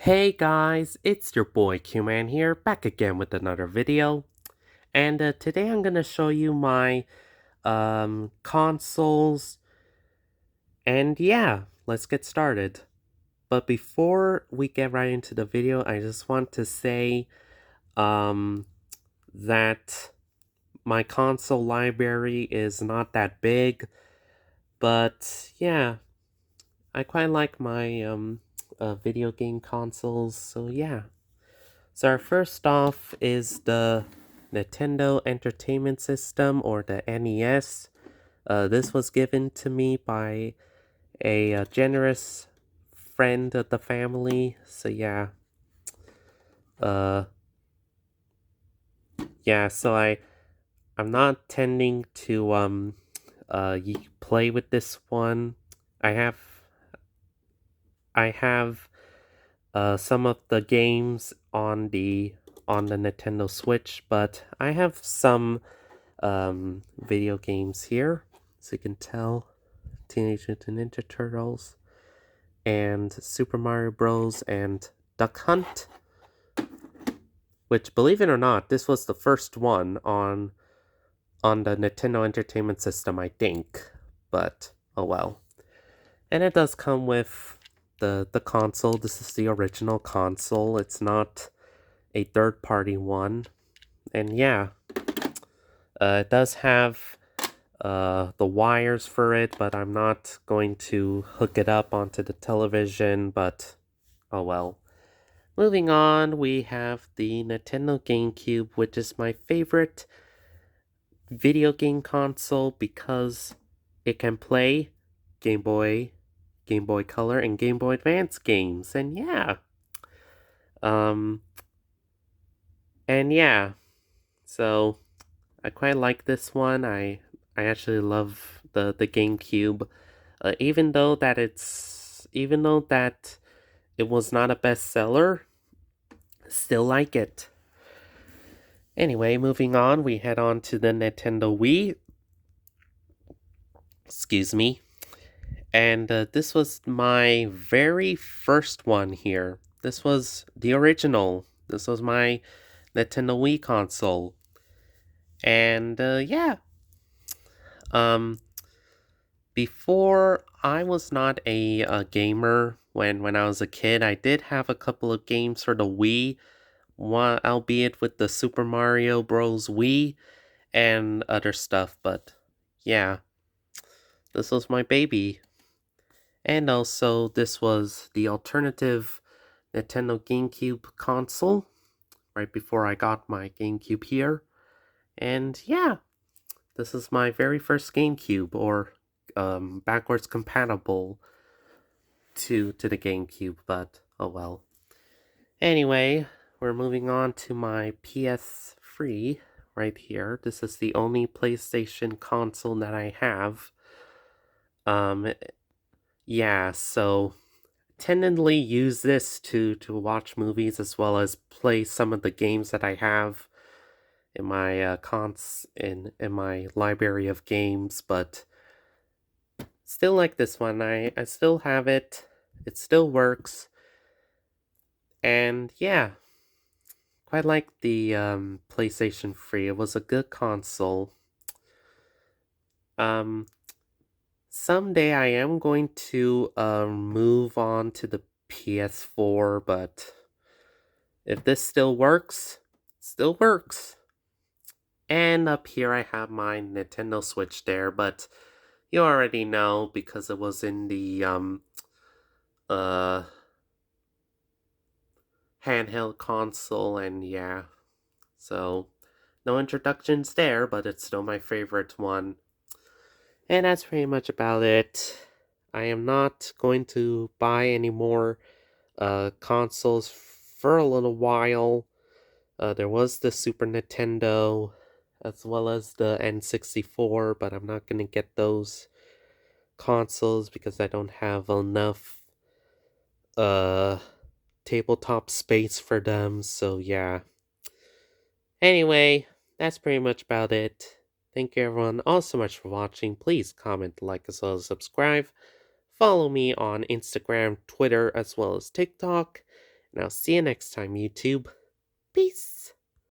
Hey guys, it's your boy Q-Man here, back again with another video. And today I'm gonna show you my consoles. And yeah, let's get started. But before we get right into the video, I just want to say um that my console library is not that big, but yeah, I quite like my video game consoles, so yeah. So our first off is the Nintendo Entertainment System, or the NES. This was given to me by a generous friend of the family. So yeah, uh, So I'm not tending to play with this one. I have I have some of the games on the Nintendo Switch, but I have some video games here. So you can tell Teenage Mutant Ninja Turtles and Super Mario Bros. And Duck Hunt, which, believe it or not, this was the first one on the Nintendo Entertainment System, I think. But oh well. And it does come with the console. This is the original console. It's not a third-party one. And yeah, it does have the wires for it, but I'm not going to hook it up onto the television, but oh well. Moving on, we have the Nintendo GameCube, which is my favorite video game console because it can play Game Boy, Game Boy Color, and Game Boy Advance games. And yeah. Um and yeah. So I quite like this one. I actually love the GameCube. Even though that it was not a bestseller, still like it. Anyway, moving on, we head on to the Nintendo Wii. Excuse me. And this was my very first one here. This was the original. This was my Nintendo Wii console. And yeah. Um Before, I was not a gamer. When I was a kid, I did have a couple of games for the Wii, one, albeit with the Super Mario Bros. Wii and other stuff, but yeah, this was my baby. And also, this was the alternative Nintendo GameCube console, right before I got my GameCube here. And yeah, this is my very first GameCube, or backwards compatible to the GameCube, but oh well. Anyway, we're moving on to my PS3 right here. This is the only PlayStation console that I have. Um yeah, so tendently use this to watch movies as well as play some of the games that I have in my in my library of games, but still like this one. I still have it. It still works. And yeah, quite like the PlayStation 3. It was a good console. Um, Someday I am going to move on to the PS4, but if this still works, it still works. And up here I have my Nintendo Switch there, but you already know because it was in the uh handheld console, and yeah. So no introductions there, but it's still my favorite one. And that's pretty much about it. I am not going to buy any more consoles for a little while. There was the Super Nintendo as well as the N64, but I'm not going to get those consoles because I don't have enough uh tabletop space for them. So yeah. Anyway, that's pretty much about it. Thank you everyone all so much for watching. Please comment, like, as well as subscribe. Follow me on Instagram, Twitter, as well as TikTok. And I'll see you next time, YouTube. Peace!